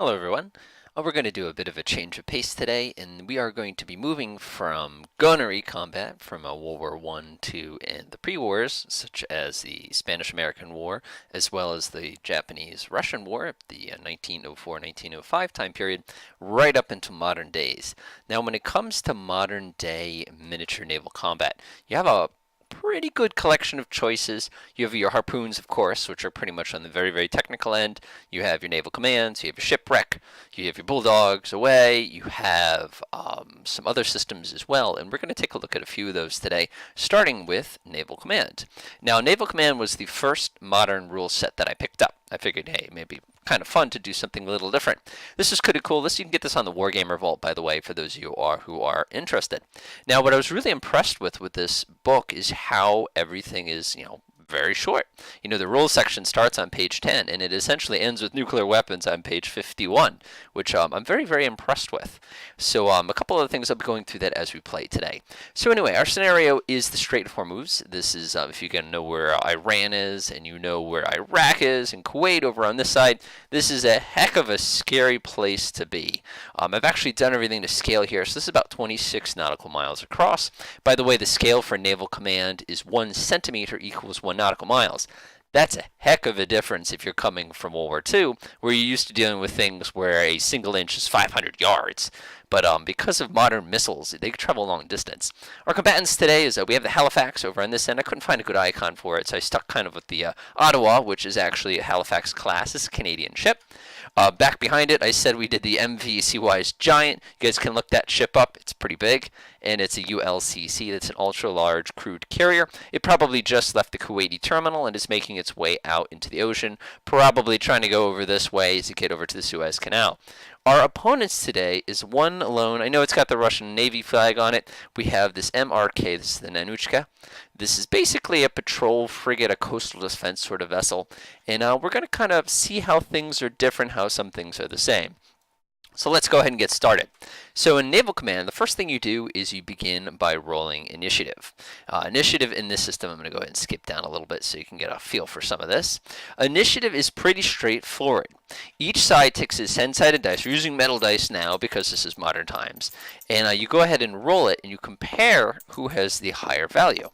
Hello everyone. We're going to do a bit of a change of pace today, and we are going to be moving from gunnery combat from World War One, II, and the pre-wars, such as the Spanish-American War, as well as the Japanese-Russian War, the 1904-1905 time period, right up into modern days. Now, when it comes to modern day miniature naval combat, you have a pretty good collection of choices. You have your harpoons, of course, which are pretty much on the very, very technical end. You have your naval commands, you have your shipwreck, you have your bulldogs away, you have some other systems as well, and we're going to take a look at a few of those today, starting with Naval Command. Now, Naval Command was the first modern rule set that I picked up. I figured, hey, maybe kind of fun to do something a little different. This is pretty cool. You can get this on the Wargamer Vault, by the way, for those of you who are interested. Now, what I was really impressed with this book is how everything is, very short. The rules section starts on page 10, and it essentially ends with nuclear weapons on page 51, which I'm very, very impressed with. So a couple of things I'll be going through that as we play today. So anyway, our scenario is the Strait of Hormuz. This is, if you know where Iran is, and you know where Iraq is, and Kuwait over on this side, this is a heck of a scary place to be. I've actually done everything to scale here, so this is about 26 nautical miles across. By the way, the scale for Naval Command is 1 centimeter equals 1 nautical miles. That's a heck of a difference if you're coming from World War II, where you're used to dealing with things where a single inch is 500 yards. But because of modern missiles, they travel a long distance. Our combatants today is we have the Halifax over on this end. I couldn't find a good icon for it, so I stuck kind of with the Ottawa, which is actually a Halifax class. It's a Canadian ship. Back behind it, I said we did the MV Seawise Giant. You guys can look that ship up. It's pretty big, and it's a ULCC. That's an ultra-large crude carrier. It probably just left the Kuwaiti terminal and is making its way out into the ocean, probably trying to go over this way to get over to the Suez Canal. Our opponents today is one alone. I know it's got the Russian Navy flag on it. We have this MRK, this is the Nanuchka. This is basically a patrol frigate, a coastal defense sort of vessel. And we're going to kind of see how things are different, how some things are the same. So let's go ahead and get started. So in Naval Command, the first thing you do is you begin by rolling initiative. Initiative in this system, I'm going to go ahead and skip down a little bit so you can get a feel for some of this. Initiative is pretty straightforward. Each side takes a 10-sided dice. We're using metal dice now because this is modern times. And you go ahead and roll it, and you compare who has the higher value.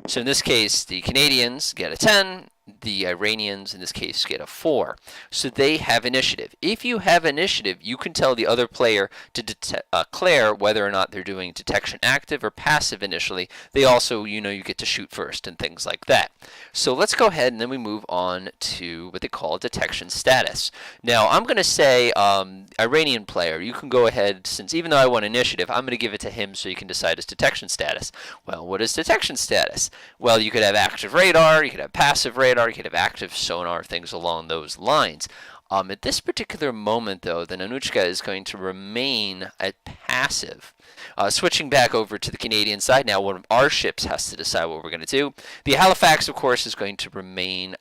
So in this case, the Canadians get a 10. The Iranians, in this case, get a 4. So they have initiative. If you have initiative, you can tell the other player to declare whether or not they're doing detection active or passive initially. They also, you get to shoot first and things like that. So let's go ahead and then we move on to what they call detection status. Now, I'm going to say, Iranian player, you can go ahead, since even though I want initiative, I'm going to give it to him so you can decide his detection status. Well, what is detection status? Well, you could have active radar, you could have passive radar, you could have active sonar, things along those lines. At this particular moment, though, the Nanuchka is going to remain at passive. Switching back over to the Canadian side, now one of our ships has to decide what we're going to do. The Halifax, of course, is going to remain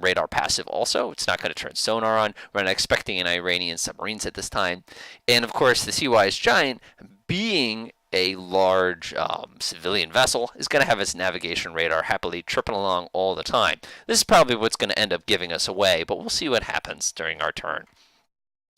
radar passive also. It's not going to turn sonar on. We're not expecting any Iranian submarines at this time. And, of course, the Seawise Giant, being a large civilian vessel, is going to have its navigation radar happily tripping along all the time. This is probably what's going to end up giving us away, but we'll see what happens during our turn.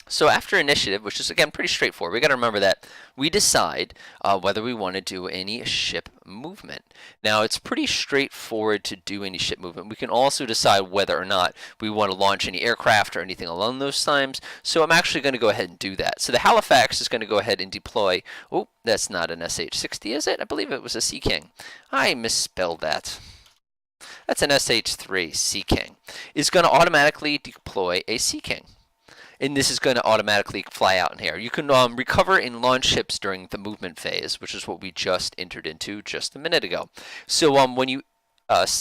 So after initiative, which is again pretty straightforward, we got to remember that we decide whether we want to do any ship movement. Now it's pretty straightforward to do any ship movement. We can also decide whether or not we want to launch any aircraft or anything along those times. So I'm actually going to go ahead and do that. So the Halifax is going to go ahead and deploy. Oh, that's not an SH-60, is it? I believe it was a Sea King. I misspelled that. That's an SH-3 Sea King. Is going to automatically deploy a Sea King. And this is going to automatically fly out in here. You can recover and launch ships during the movement phase, which is what we just entered into just a minute ago. So when you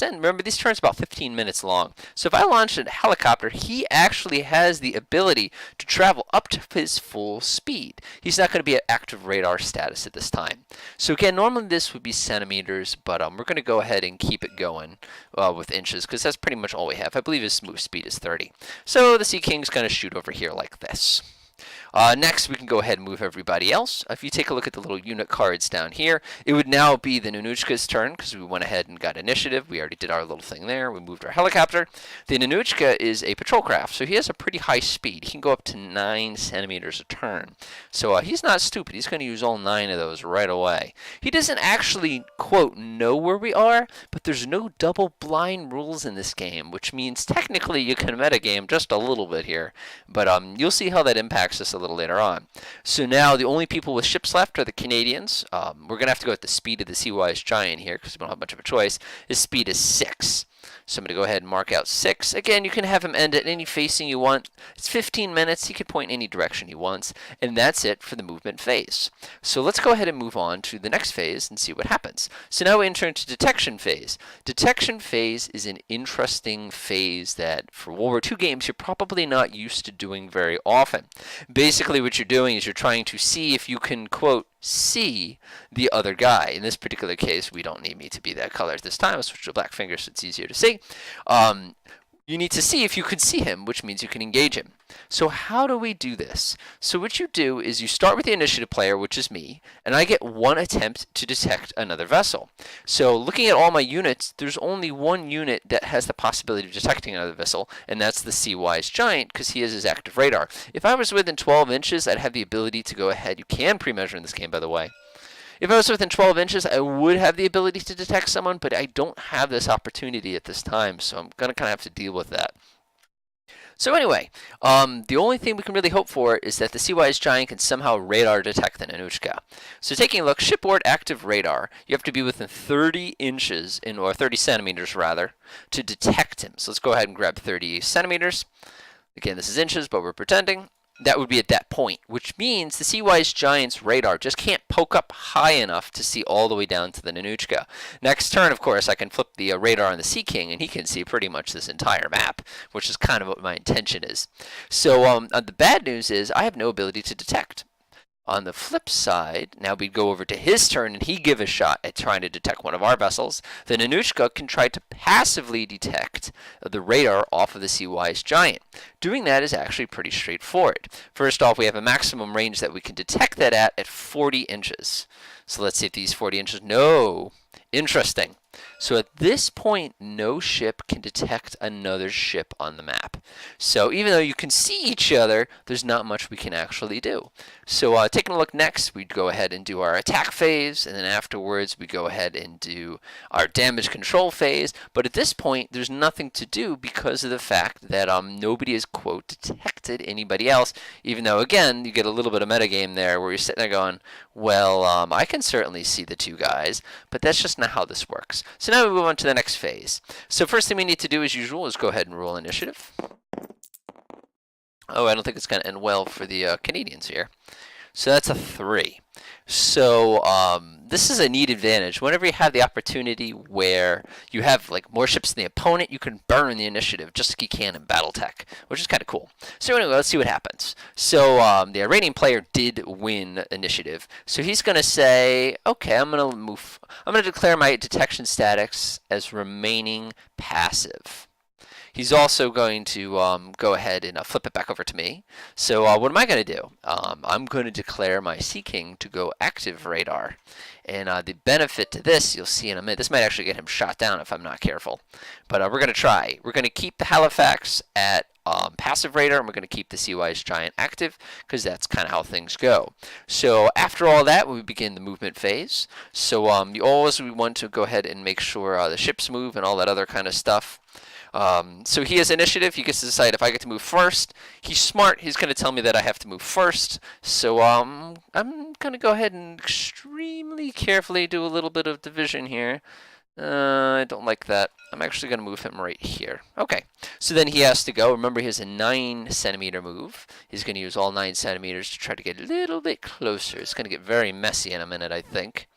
remember these turns about 15 minutes long. So if I launch a helicopter, he actually has the ability to travel up to his full speed. He's not going to be at active radar status at this time. So again, normally this would be centimeters, but we're going to go ahead and keep it going with inches because that's pretty much all we have. I believe his move speed is 30. So the Sea King's going to shoot over here like this. Next, we can go ahead and move everybody else. If you take a look at the little unit cards down here, it would now be the Nanuchka's turn because we went ahead and got initiative. We already did our little thing there. We moved our helicopter. The Nanuchka is a patrol craft, so he has a pretty high speed. He can go up to 9 centimeters a turn. So he's not stupid. He's going to use all 9 of those right away. He doesn't actually, quote, know where we are, but there's no double blind rules in this game, which means technically you can metagame just a little bit here. But you'll see how that impacts us a little later on. So now the only people with ships left are the Canadians. We're going to have to go at the speed of the Sea-Wise Giant here because we don't have much of a choice. His speed is 6. So I'm going to go ahead and mark out 6. Again, you can have him end at any facing you want. It's 15 minutes. He can point any direction he wants. And that's it for the movement phase. So let's go ahead and move on to the next phase and see what happens. So now we enter into detection phase. Detection phase is an interesting phase that for World War II games you're probably not used to doing very often. Basically what you're doing is you're trying to see if you can, quote, see the other guy. In this particular case, we don't need me to be that color at this time. I'll switch to black finger so it's easier to see. You need to see if you can see him, which means you can engage him. So how do we do this? So what you do is you start with the initiative player, which is me, and I get 1 attempt to detect another vessel. So looking at all my units, there's only 1 unit that has the possibility of detecting another vessel, and that's the Sea-Wise Giant, because he has his active radar. If I was within 12 inches, I'd have the ability to go ahead. You can pre-measure in this game, by the way. If I was within 12 inches, I would have the ability to detect someone, but I don't have this opportunity at this time, so I'm going to kind of have to deal with that. So anyway, the only thing we can really hope for is that the Sea-Wise Giant can somehow radar detect the Nanuchka. So taking a look, shipboard active radar, you have to be within 30 inches, or 30 centimeters rather, to detect him. So let's go ahead and grab 30 centimeters. Again, this is inches, but we're pretending. That would be at that point, which means the Sea-Wise Giant's radar just can't poke up high enough to see all the way down to the Nanuchka. Next turn, of course, I can flip the radar on the Sea King, and he can see pretty much this entire map, which is kind of what my intention is. So the bad news is I have no ability to detect. On the flip side, now we'd go over to his turn and he give a shot at trying to detect one of our vessels. The Nanuchka can try to passively detect the radar off of the Sea-Wise Giant. Doing that is actually pretty straightforward. First off, we have a maximum range that we can detect that at 40 inches. So let's see if these 40 inches, no. Interesting. So at this point, no ship can detect another ship on the map. So even though you can see each other, there's not much we can actually do. So taking a look next, we'd go ahead and do our attack phase, and then afterwards we go ahead and do our damage control phase. But at this point, there's nothing to do because of the fact that nobody has, quote, detected anybody else, even though, again, you get a little bit of metagame there where you're sitting there going, well, I can certainly see the 2 guys, but that's just not how this works. So now we move on to the next phase. So first thing we need to do as usual is go ahead and roll initiative. Oh, I don't think it's going to end well for the Canadians here. So that's a 3. So this is a neat advantage. Whenever you have the opportunity where you have like more ships than the opponent, you can burn the initiative just like you can in BattleTech, which is kind of cool. So anyway, let's see what happens. So the Iranian player did win initiative. So he's going to say, okay, I'm going to declare my detection status as remaining passive. He's also going to go ahead and flip it back over to me. So what am I going to do? I'm going to declare my Sea King to go active radar. And the benefit to this, you'll see in a minute, this might actually get him shot down if I'm not careful. But we're going to try. We're going to keep the Halifax at passive radar, and we're going to keep the Sea-Wise Giant active because that's kind of how things go. So after all that, we begin the movement phase. So you always want to go ahead and make sure the ships move and all that other kind of stuff. So he has initiative. He gets to decide if I get to move first. He's smart. He's going to tell me that I have to move first. So I'm going to go ahead and extremely carefully do a little bit of division here. I don't like that. I'm actually going to move him right here. Okay. So then he has to go. Remember, he has a 9 centimeter move. He's going to use all 9 centimeters to try to get a little bit closer. It's going to get very messy in a minute, I think.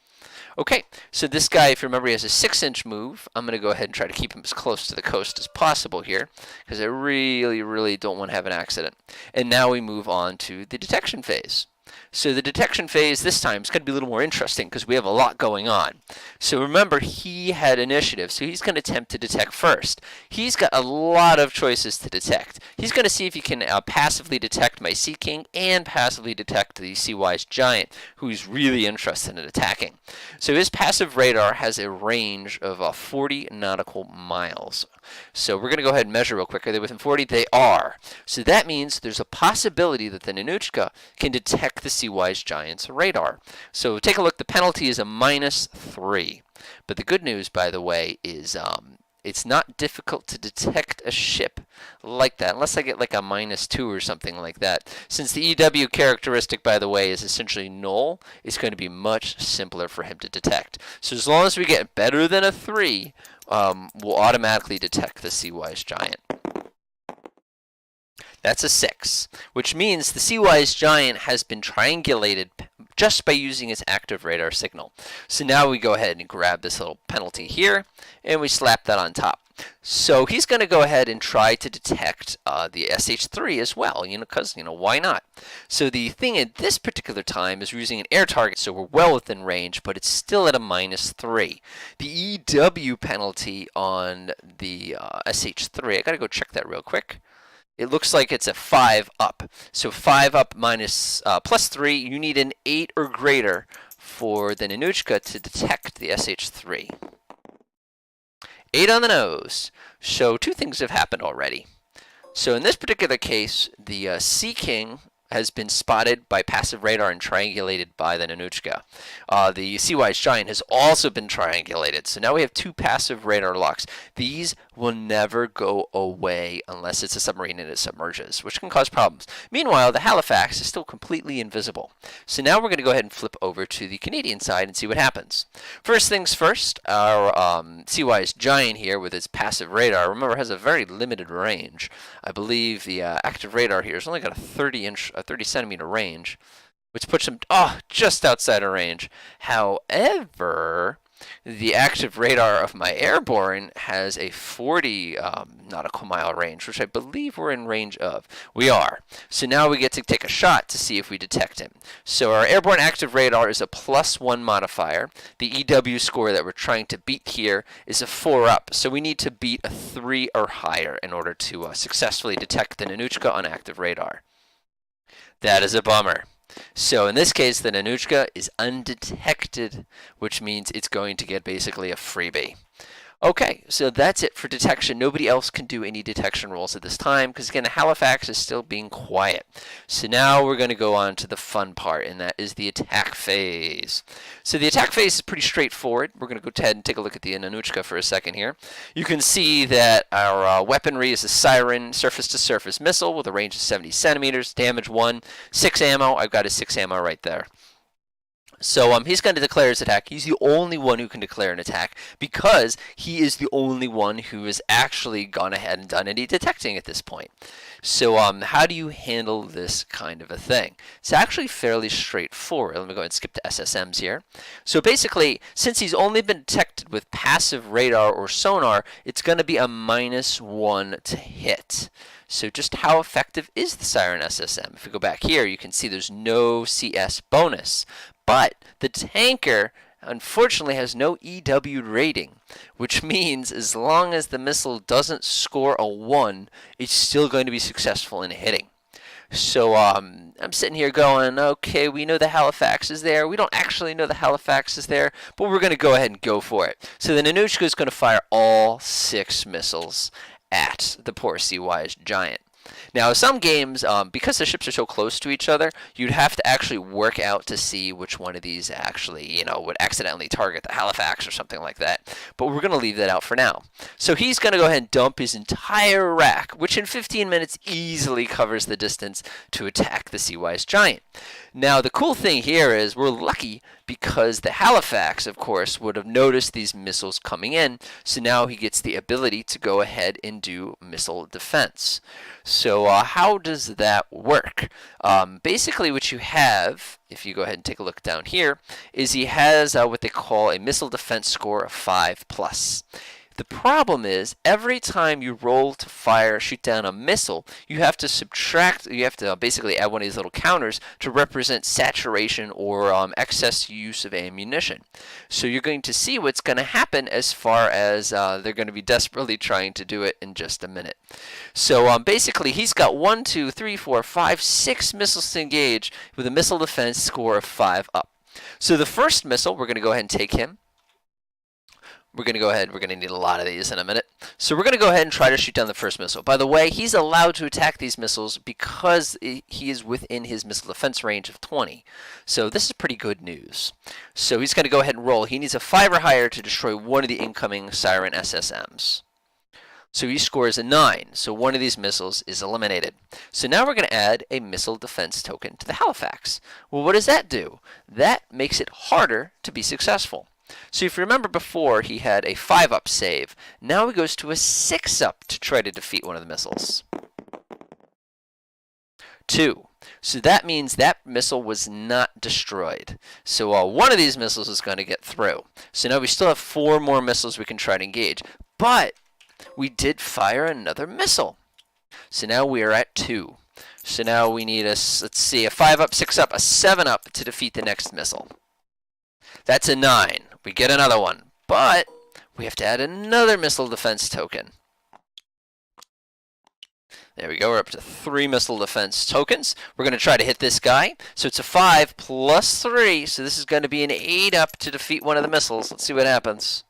Okay, so this guy, if you remember, he has a 6-inch move. I'm going to go ahead and try to keep him as close to the coast as possible here because I really, really don't want to have an accident. And now we move on to the detection phase. So the detection phase this time is going to be a little more interesting because we have a lot going on. So remember, he had initiative, so he's going to attempt to detect first. He's got a lot of choices to detect. He's going to see if he can passively detect my Sea King and passively detect the Sea-Wise Giant, who's really interested in attacking. So his passive radar has a range of 40 nautical miles. So we're going to go ahead and measure real quick. Are they within 40? They are. So that means there's a possibility that the Nanuchka can detect the Sea-Wise Giant's radar. So take a look. The penalty is a -3. But the good news, by the way, is it's not difficult to detect a ship like that, unless I get like a -2 or something like that. Since the EW characteristic, by the way, is essentially null, it's going to be much simpler for him to detect. So as long as we get better than a 3, we'll automatically detect the Sea-Wise Giant. That's a 6, which means the Sea-Wise Giant has been triangulated just by using its active radar signal. So now we go ahead and grab this little penalty here, and we slap that on top. So he's going to go ahead and try to detect the SH-3 as well, because, why not? So the thing at this particular time is we're using an air target, so we're well within range, but it's still at a -3. The EW penalty on the SH-3, I got to go check that real quick. It looks like it's a 5 up. So 5 up minus +3, you need an 8 or greater for the Nanuchka to detect the SH-3. 8 on the nose. So 2 things have happened already. So in this particular case, the Sea King has been spotted by passive radar and triangulated by the Nanuchka. The Sea-Wise Giant has also been triangulated. So now we have 2 passive radar locks. These will never go away unless it's a submarine and it submerges, which can cause problems. Meanwhile, the Halifax is still completely invisible. So now we're going to go ahead and flip over to the Canadian side and see what happens. First things first, our Sea-Wise Giant here with its passive radar, remember, has a very limited range. I believe the active radar here has only got a 30 centimeter range, which puts him just outside of range. However, the active radar of my airborne has a 40 nautical mile range, which I believe we're in range of. We are. So now we get to take a shot to see if we detect him. So our airborne active radar is a +1 modifier. The EW score that we're trying to beat here is a 4 up. So we need to beat a 3 or higher in order to successfully detect the Nanuchka on active radar. That is a bummer. So in this case, the Nanuchka is undetected, which means it's going to get basically a freebie. Okay, so that's it for detection. Nobody else can do any detection rolls at this time because, again, the Halifax is still being quiet. So now we're going to go on to the fun part, and that is the attack phase. So the attack phase is pretty straightforward. We're going to go ahead and take a look at the Nanuchka for a second here. You can see that our weaponry is a Siren surface-to-surface missile with a range of 70 centimeters, damage 1, 6 ammo. I've got a 6 ammo right there. So he's going to declare his attack. He's the only one who can declare an attack because he is the only one who has actually gone ahead and done any detecting at this point. So how do you handle this kind of a thing? It's actually fairly straightforward. Let me go ahead and skip to SSMs here. So basically, since he's only been detected with passive radar or sonar, it's going to be a -1 to hit. So just how effective is the Siren SSM? If we go back here, you can see there's no CS bonus. But the tanker, unfortunately, has no EW rating, which means as long as the missile doesn't score a 1, it's still going to be successful in hitting. So I'm sitting here going, okay, we know the Halifax is there. We don't actually know the Halifax is there, but we're going to go ahead and go for it. So the Nanuchka is going to fire all 6 missiles at the poor Sea-Wise Giant. Now, some games, because the ships are so close to each other, you'd have to actually work out to see which one of these actually, would accidentally target the Halifax or something like that. But we're going to leave that out for now. So he's going to go ahead and dump his entire rack, which in 15 minutes easily covers the distance to attack the Sea-Wise Giant. Now, the cool thing here is we're lucky because the Halifax, of course, would have noticed these missiles coming in. So now he gets the ability to go ahead and do missile defense. So how does that work? Basically, what you have, if you go ahead and take a look down here, is he has what they call a missile defense score of 5+. The problem is every time you roll to fire, shoot down a missile, you have to basically add one of these little counters to represent saturation or excess use of ammunition. So you're going to see what's going to happen as far as they're going to be desperately trying to do it in just a minute. So basically he's got 1, 2, 3, 4, 5, 6 missiles to engage with a missile defense score of 5 up. So the first missile, we're going to go ahead and take him. We're going to need a lot of these in a minute. So we're going to go ahead and try to shoot down the first missile. By the way, he's allowed to attack these missiles because he is within his missile defense range of 20. So this is pretty good news. So he's going to go ahead and roll. He needs a 5 or higher to destroy one of the incoming Siren SSMs. So he scores a 9, so one of these missiles is eliminated. So now we're going to add a missile defense token to the Halifax. Well, what does that do? That makes it harder to be successful. So if you remember before, he had a 5-up save. Now he goes to a 6-up to try to defeat one of the missiles. 2. So that means that missile was not destroyed. So one of these missiles is going to get through. So now we still have 4 more missiles we can try to engage. But we did fire another missile. So now we are at 2. So now we need a 5-up, 6-up, a 7-up to defeat the next missile. That's a 9. We get another one. But we have to add another missile defense token. There we go. We're up to 3 missile defense tokens. We're going to try to hit this guy. So it's a 5 plus 3. So this is going to be an 8-up to defeat one of the missiles. Let's see what happens.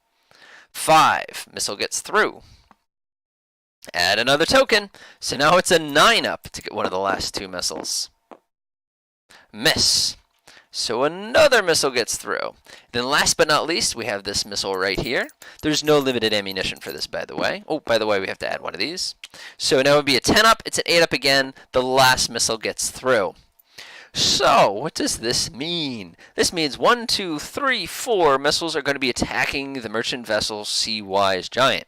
5. Missile gets through. Add another token. So now it's a 9-up to get one of the last 2 missiles. Miss. So another missile gets through. Then last but not least, we have this missile right here. There's no limited ammunition for this, by the way. Oh, by the way, we have to add one of these. So now it would be a 10-up. It's an 8-up again. The last missile gets through. So, what does this mean? This means 1, 2, 3, 4 missiles are going to be attacking the merchant vessel Sea-Wise Giant.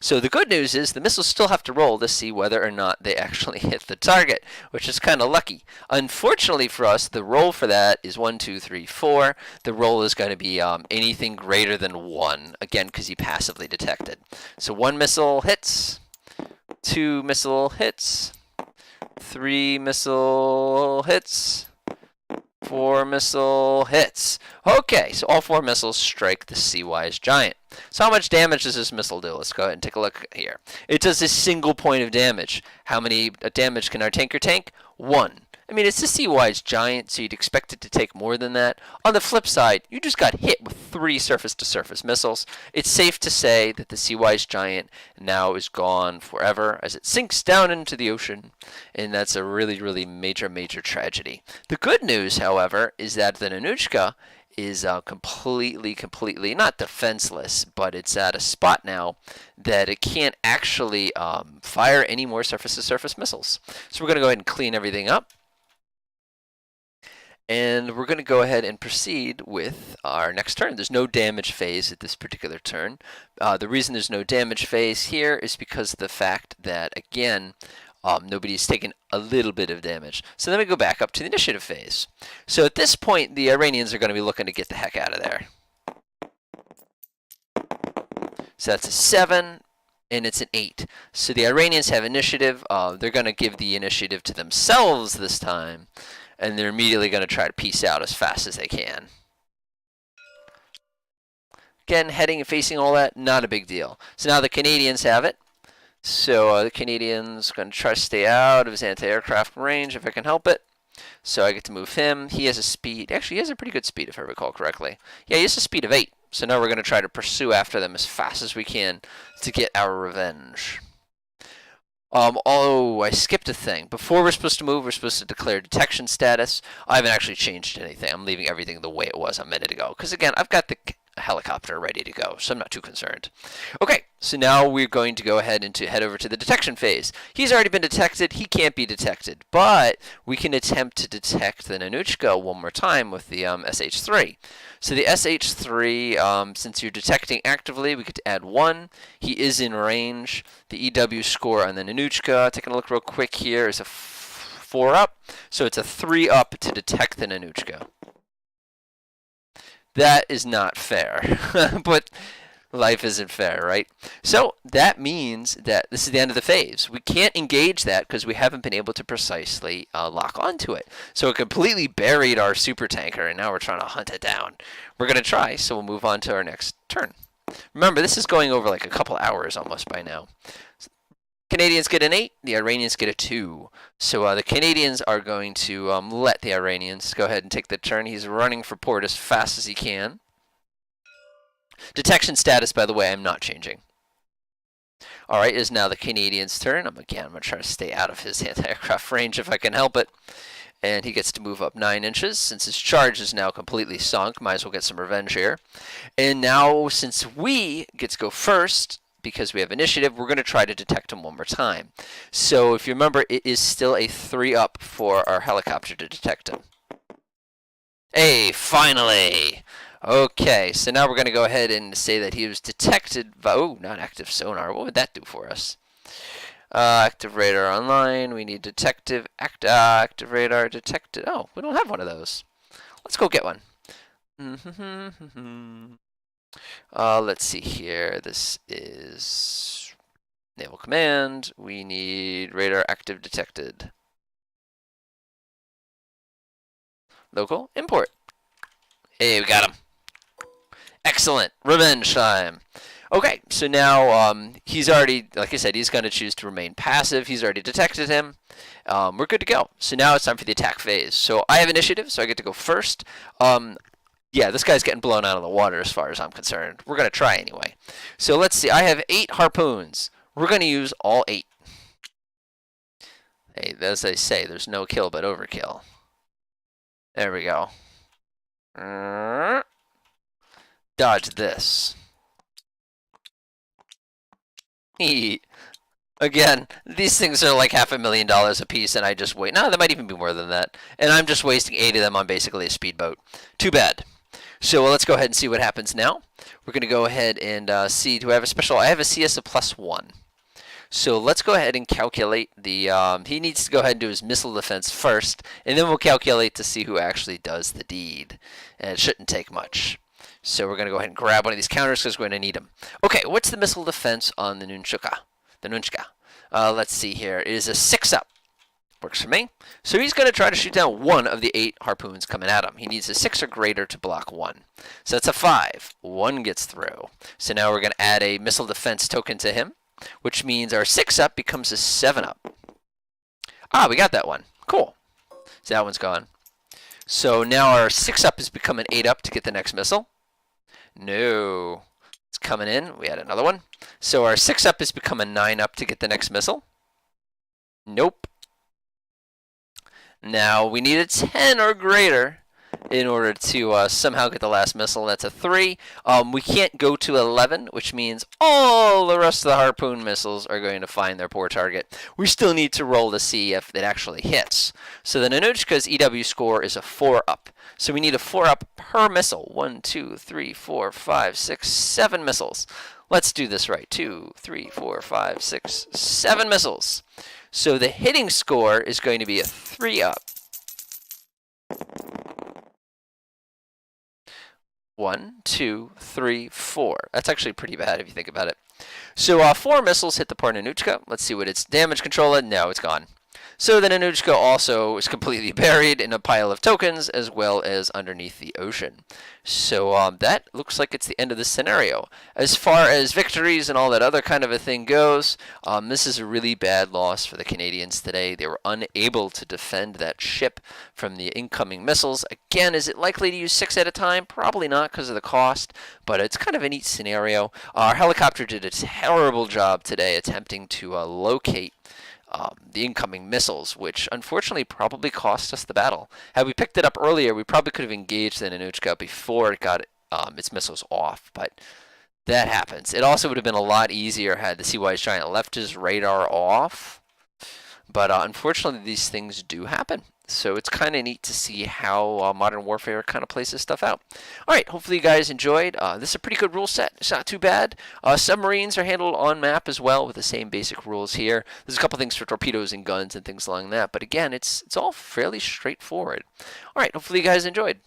So the good news is the missiles still have to roll to see whether or not they actually hit the target, which is kind of lucky. Unfortunately for us, the roll for that is 1, 2, 3, 4. The roll is going to be anything greater than 1, again, because he passively detected. So 1 missile hits, 2 missile hits, 3 missile hits, 4 missile hits. Okay, so all 4 missiles strike the Sea-Wise Giant. So how much damage does this missile do? Let's go ahead and take a look here. It does a single point of damage. How many damage can our tanker tank? 1. I mean, it's a Sea-Wise Giant, so you'd expect it to take more than that. On the flip side, you just got hit with 3 surface-to-surface missiles. It's safe to say that the Sea-Wise Giant now is gone forever as it sinks down into the ocean, and that's a really, really major, major tragedy. The good news, however, is that the Nanuchka is completely, not defenseless, but it's at a spot now that it can't actually fire any more surface-to-surface missiles. So we're going to go ahead and clean everything up. And we're going to go ahead and proceed with our next turn. There's no damage phase at this particular turn. The reason there's no damage phase here is because of the fact that, again, nobody's taken a little bit of damage. So then we go back up to the initiative phase. So at this point, the Iranians are going to be looking to get the heck out of there. So that's a 7. And it's an 8. So the Iranians have initiative. They're going to give the initiative to themselves this time. And they're immediately going to try to peace out as fast as they can. Again, heading and facing all that, not a big deal. So now the Canadians have it. So the Canadians are going to try to stay out of his anti-aircraft range if I can help it. So I get to move him. He has a speed. Actually, he has a pretty good speed if I recall correctly. Yeah, he has a speed of 8. So now we're going to try to pursue after them as fast as we can to get our revenge. Oh, I skipped a thing. Before we're supposed to move, we're supposed to declare detection status. I haven't actually changed anything. I'm leaving everything the way it was a minute ago. Because, again, I've got the helicopter ready to go, so I'm not too concerned. Okay, so now we're going to go ahead and head over to the detection phase. He's already been detected. He can't be detected. But we can attempt to detect the Nanuchka one more time with the SH-3. So the SH-3, since you're detecting actively, we get to add 1. He is in range. The EW score on the Nanuchka, taking a look real quick here, is a 4-up. So it's a 3-up to detect the Nanuchka. That is not fair. But Life isn't fair, right? So that means that this is the end of the phase. We can't engage that because we haven't been able to precisely lock onto it. So it completely buried our super tanker, and now we're trying to hunt it down. We're going to try, so we'll move on to our next turn. Remember, this is going over like a couple hours almost by now. Canadians get an 8, the Iranians get a 2. So the Canadians are going to let the Iranians go ahead and take the turn. He's running for port as fast as he can. Detection status, by the way, I'm not changing. All right, is now the Canadian's turn. I'm going to try to stay out of his anti-aircraft range if I can help it. And he gets to move up 9 inches. Since his charge is now completely sunk, might as well get some revenge here. And now, since we get to go first, because we have initiative, we're going to try to detect him one more time. So if you remember, it is still a 3-up for our helicopter to detect him. Hey, finally! Okay, so now we're going to go ahead and say that he was detected by, oh, not active sonar. What would that do for us? Active radar online. We need detective, active radar detected. Oh, we don't have one of those. Let's go get one. Let's see here. This is Naval Command. We need radar active detected. Local, import. Hey, we got him. Excellent. Revenge time. Okay, so now he's already, like I said, he's going to choose to remain passive. He's already detected him. We're good to go. So now it's time for the attack phase. So I have initiative, so I get to go first. Yeah, this guy's getting blown out of the water as far as I'm concerned. We're going to try anyway. So let's see. I have 8 harpoons. We're going to use all 8. Hey, as they say, there's no kill but overkill. There we go. Dodge this. Again, these things are like $500,000 a piece, and I just wait. No, that might even be more than that. And I'm just wasting 8 of them on basically a speedboat. Too bad. So let's go ahead and see what happens now. We're going to go ahead and see. Do I have a special? I have a CS of +1. So let's go ahead and calculate the. He needs to go ahead and do his missile defense first, and then we'll calculate to see who actually does the deed. And it shouldn't take much. So we're going to go ahead and grab one of these counters because we're going to need them. Okay, what's the missile defense on the Nunchka? Let's see here. It is a 6-up. Works for me. So he's going to try to shoot down one of the 8 harpoons coming at him. He needs a 6 or greater to block 1. So that's a 5. 1 gets through. So now we're going to add a missile defense token to him, which means our 6-up becomes a 7-up. Ah, we got that one. Cool. So that one's gone. So now our 6-up has become an 8-up to get the next missile. No. It's coming in. We had another one. So our 6-up has become a 9-up to get the next missile. Nope. Now we need a 10 or greater in order to somehow get the last missile. That's a 3. We can't go to 11, which means all the rest of the harpoon missiles are going to find their poor target. We still need to roll to see if it actually hits. So the Nanuchka's EW score is a 4-up. So we need a 4-up per missile. 1, 2, 3, 4, 5, 6, 7 missiles. Let's do this right. 2, 3, 4, 5, 6, 7 missiles. So the hitting score is going to be a 3-up. 1, 2, 3, 4. That's actually pretty bad if you think about it. So 4 missiles hit the poor Nanuchka. Let's see what its damage control is. No, it's gone. So the Nanuchka also is completely buried in a pile of tokens as well as underneath the ocean. So that looks like it's the end of the scenario. As far as victories and all that other kind of a thing goes, this is a really bad loss for the Canadians today. They were unable to defend that ship from the incoming missiles. Again, is it likely to use 6 at a time? Probably not because of the cost, but it's kind of a neat scenario. Our helicopter did a terrible job today attempting to locate the incoming missiles, which unfortunately probably cost us the battle. Had we picked it up earlier, we probably could have engaged the Nanuchka before it got its missiles off, but that happens. It also would have been a lot easier had the Sea Wise Giant left his radar off, but unfortunately these things do happen. So it's kind of neat to see how modern warfare kind of plays this stuff out. All right, hopefully you guys enjoyed. This is a pretty good rule set. It's not too bad. Submarines are handled on map as well with the same basic rules here. There's a couple things for torpedoes and guns and things along that. But again, it's all fairly straightforward. All right, hopefully you guys enjoyed.